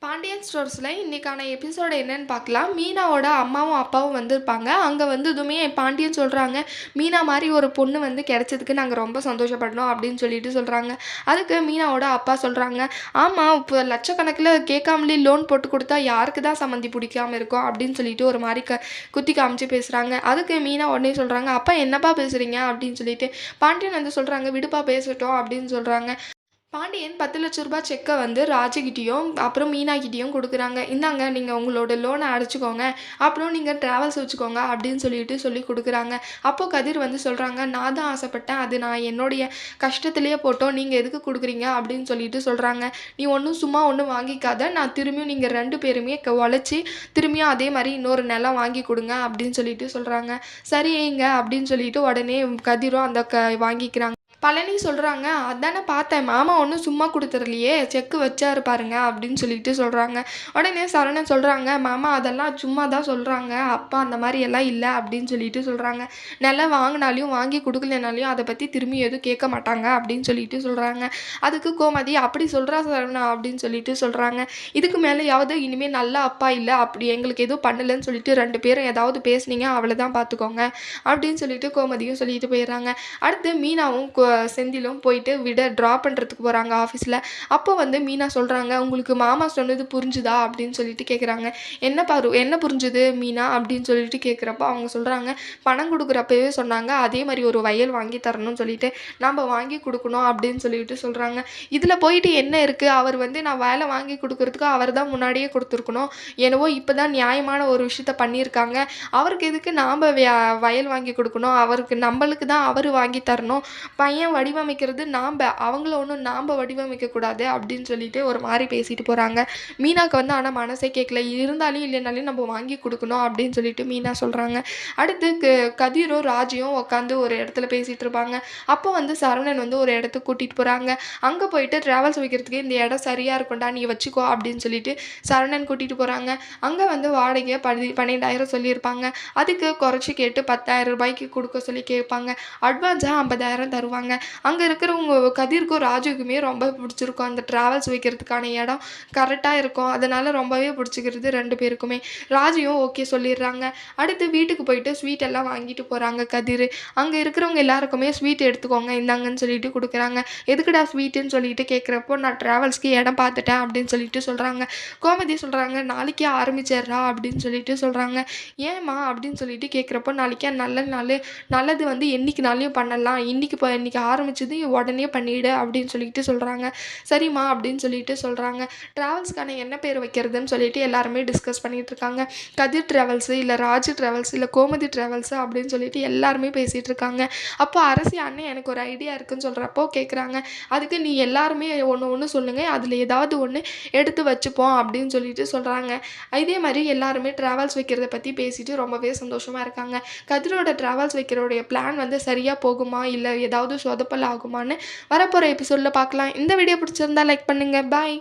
பாண்டியன் ஸ்டோர்ஸில் இன்றைக்கான எபிசோடு என்னன்னு பார்க்கலாம். மீனாவோட அம்மாவும் அப்பாவும் வந்திருப்பாங்க. அங்கே வந்ததுமே பாண்டியன் சொல்கிறாங்க, மீனா மாதிரி ஒரு பொண்ணு வந்து கிடைச்சதுக்கு நாங்கள் ரொம்ப சந்தோஷப்படணும் அப்படின்னு சொல்லிட்டு சொல்கிறாங்க. அதுக்கு மீனாவோட அப்பா சொல்கிறாங்க, ஆமாம் இப்போ லட்சக்கணக்கில் கேட்காமலே லோன் போட்டு கொடுத்தா யாருக்கு தான் சம்மந்தி பிடிக்காமல் இருக்கும் அப்படின்னு சொல்லிட்டு ஒரு மாதிரி குத்தி காமிச்சு பேசுகிறாங்க. அதுக்கு மீனா உடனே சொல்கிறாங்க, அப்பா என்னப்பா பேசுகிறீங்க அப்படின்னு சொல்லிட்டு பாண்டியன் வந்து சொல்கிறாங்க, விடுப்பா பேசட்டும் அப்படின்னு சொல்கிறாங்க. பாண்டியன் 10,00,000 செக்கை வந்து ராஜுகிட்டேயும் அப்புறம் மீனாகிட்டேயும் கொடுக்குறாங்க. இந்தாங்க நீங்கள் உங்களோட லோனை அடைச்சிக்கோங்க, அப்புறம் நீங்கள் ட்ராவல்ஸ் வச்சுக்கோங்க அப்படின்னு சொல்லிட்டு சொல்லி கொடுக்குறாங்க. அப்போது கதிர் வந்து சொல்கிறாங்க, நான் தான் ஆசைப்பட்டேன், அது நான் என்னுடைய கஷ்டத்துலேயே போட்டோம், நீங்கள் எதுக்கு கொடுக்குறீங்க அப்படின்னு சொல்லிட்டு சொல்கிறாங்க. நீ ஒன்றும் சும்மா ஒன்றும் வாங்கிக்காத, நான் திரும்பியும் நீங்கள் 2 பேருமே உழைச்சி திரும்பியும் அதே மாதிரி இன்னொரு நிலம் வாங்கி கொடுங்க அப்படின்னு சொல்லிட்டு சொல்கிறாங்க. சரிங்க அப்படின்னு சொல்லிட்டு உடனே கதிரும் அந்த வாங்கிக்கிறாங்க. பழனி சொல்கிறாங்க, அதானே பார்த்தேன், மாமா ஒன்றும் சும்மா கொடுத்துடலையே, செக்கு வச்சாரு பாருங்க அப்படின்னு சொல்லிட்டு சொல்கிறாங்க. உடனே சரவணன் சொல்கிறாங்க, மாமா அதெல்லாம் சும்மா தான் சொல்கிறாங்க, அப்பா அந்த மாதிரி எல்லாம் இல்லை அப்படின்னு சொல்லிட்டு சொல்கிறாங்க. நிலம் வாங்கினாலையும் வாங்கி கொடுக்கலனாலையும் அதை பற்றி திரும்பி எதுவும் கேட்க மாட்டாங்க அப்படின்னு சொல்லிட்டு சொல்கிறாங்க. அதுக்கு கோமதி, அப்படி சொல்கிறா சரவணா அப்படின்னு சொல்லிட்டு சொல்கிறாங்க. இதுக்கு மேலேயாவது இனிமேல் நல்ல அப்பா இல்லை, அப்படி எங்களுக்கு எதுவும் பண்ணலைன்னு சொல்லிட்டு 2 பேரும் ஏதாவது பேசுனீங்க அவ்வளோதான் பார்த்துக்கோங்க அப்படின்னு சொல்லிட்டு கோமதியும் சொல்லிட்டு போயிடுறாங்க. அடுத்து மீனாவும் செந்திலும் போயிட்டு ட்ராப் பண்ணுறதுக்கு போகிறாங்க ஆஃபீஸில். அப்போ வந்து மீனா சொல்கிறாங்க, உங்களுக்கு மாமா சொன்னது புரிஞ்சுதா அப்படின்னு சொல்லிட்டு கேட்குறாங்க. என்ன புரிஞ்சுது மீனா அப்படின்னு சொல்லிட்டு கேட்குறப்போ அவங்க சொல்கிறாங்க, பணம் கொடுக்குறப்பவே சொன்னாங்க அதே மாதிரி ஒரு வயல் வாங்கி தரணும்னு சொல்லிட்டு நம்ம வாங்கி கொடுக்கணும் அப்படின்னு சொல்லிட்டு சொல்கிறாங்க. இதில் போயிட்டு என்ன இருக்குது, அவர் வந்து நான் வேலை வாங்கி கொடுக்குறதுக்கு அவர் தான் முன்னாடியே கொடுத்துருக்கணும், என்னவோ இப்போ தான் நியாயமான ஒரு விஷயத்த பண்ணியிருக்காங்க, அவருக்கு எதுக்கு நாம் வயல் வாங்கி கொடுக்கணும், நம்மளுக்கு தான் அவர் வாங்கி தரணும், பையன் வடிவமைக்கிறது அவங்கள ஒன்றும் நாம் வடிவமைக்கக்கூடாது அப்படின்னு சொல்லிட்டு ஒரு மாதிரி பேசிட்டு போகிறாங்க. மீனாவுக்கு வந்து ஆனால் மனசே கேட்கல, இருந்தாலும் இல்லைனாலும் நம்ம வாங்கி கொடுக்கணும் அப்படின்னு சொல்லிட்டு மீனா சொல்கிறாங்க. அடுத்து கதிரும் ராஜியும் உட்காந்து ஒரு இடத்துல பேசிகிட்டு இருப்பாங்க. அப்போ வந்து சரவணன் வந்து ஒரு இடத்துக்கு கூட்டிகிட்டு போகிறாங்க. அங்கே போயிட்டு ட்ராவல்ஸ் வைக்கிறதுக்கு இந்த இடம் சரியாக இருக்கும்டா, நீ வச்சுக்கோ அப்படின்னு சொல்லிட்டு சரவணன் கூட்டிகிட்டு போகிறாங்க. அங்கே வந்து வாடகை 12,000 சொல்லியிருப்பாங்க. அதுக்கு குறைச்சி கேட்டு 10,000 ரூபாய்க்கு கொடுக்க சொல்லி கேட்பாங்க. அட்வான்ஸாக 50,000 தருவாங்க. அங்கே இருக்கிறவங்க கதிர்க்கும் ராஜுக்குமே ரொம்ப பிடிச்சிருக்கும், அந்த ட்ராவல்ஸ் வைக்கிறதுக்கான இடம் கரெக்டாக இருக்கும், அதனால் ரொம்பவே பிடிச்சிக்கிறது 2 பேருக்குமே. ராஜுவும் ஓகே சொல்லிடுறாங்க. அடுத்து வீட்டுக்கு போயிட்டு ஸ்வீட் எல்லாம் வாங்கிட்டு போகிறாங்க கதிர். அங்கே இருக்கிறவங்க எல்லாருக்குமே ஸ்வீட் எடுத்துக்கோங்க இந்தாங்கன்னு சொல்லிட்டு கொடுக்குறாங்க. எதுக்குடா ஸ்வீட்டுன்னு சொல்லிட்டு கேட்குறப்போ, நான் ட்ராவல்ஸ்க்கு இடம் பார்த்துட்டேன் அப்படின்னு சொல்லிட்டு சொல்கிறாங்க. கோமதி சொல்கிறாங்க, நாளைக்கே ஆரம்பிச்சிடுறா அப்படின்னு சொல்லிட்டு சொல்கிறாங்க. ஏம்மா அப்படின்னு சொல்லிட்டு கேட்குறப்போ, நாளைக்கே நல்லது வந்து என்றைக்குனாலையும் பண்ணலாம், இன்னைக்கு ஆரம்பிச்சது உடனே பண்ணிவிடு அப்படின்னு சொல்லிட்டு சொல்கிறாங்க. சரிம்மா அப்படின்னு சொல்லிட்டு சொல்கிறாங்க. ட்ராவல்ஸ்க்கான என்ன பேர் வைக்கிறதுன்னு சொல்லிட்டு எல்லாருமே டிஸ்கஸ் பண்ணிகிட்டு இருக்காங்க. கதிர் ட்ராவல்ஸு இல்லை ராஜு ட்ராவல்ஸ் இல்லை கோமதி ட்ராவல்ஸு அப்படின்னு சொல்லிட்டு எல்லாருமே பேசிகிட்டு இருக்காங்க. அப்போ அரசி அண்ணன் எனக்கு ஒரு ஐடியா இருக்குன்னு சொல்கிறப்போ கேட்குறாங்க, அதுக்கு நீ எல்லாருமே ஒன்று சொல்லுங்கள், அதில் ஏதாவது ஒன்று எடுத்து வச்சுப்போம் அப்படின்னு சொல்லிட்டு சொல்கிறாங்க. இதே மாதிரி எல்லாருமே ட்ராவல்ஸ் வைக்கிறத பற்றி பேசிட்டு ரொம்பவே சந்தோஷமாக இருக்காங்க. கதிரோட ட்ராவல்ஸ் வைக்கிறோடைய பிளான் வந்து சரியாக போகுமா இல்லை ஏதாவது சொதப்பல் ஆகுமான்னு வரப்போகிற எபிசோடில் பார்க்கலாம். இந்த வீடியோ பிடிச்சிருந்தா லைக் பண்ணுங்கள். பாய்.